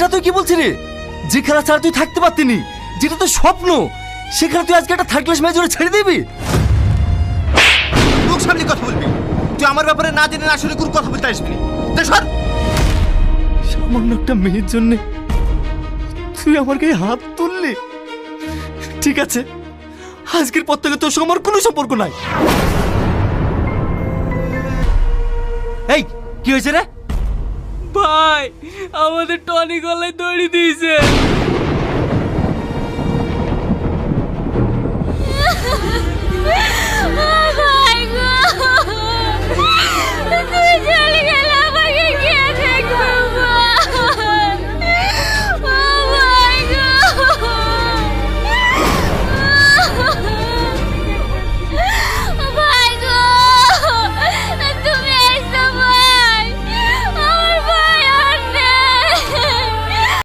এটা তুই কি বলছিস রে? যে খেলা ছাড়া তুই থাকতে পারতিনি, যেটা তোর স্বপ্ন, সেখানে তুই আজকে একটা থার্ড ক্লাস মেজরে ছেড়ে দিবি? মুখ সামনে কথা বলবি। তুই আমার ব্যাপারে না জেনে না শুনে কোনো কথা বলতে আসবি না। তুই সর। সামান্য একটা মেয়ের জন্য তুই আমার গায়ে হাত তুললি? ঠিক আছে, আজকের পর থেকে তোর সঙ্গে আমার কোনো সম্পর্ক নাই। এই কি হয়েছে রে? ভাই আমাদের টনি গলায় দড়ি দিয়েছে।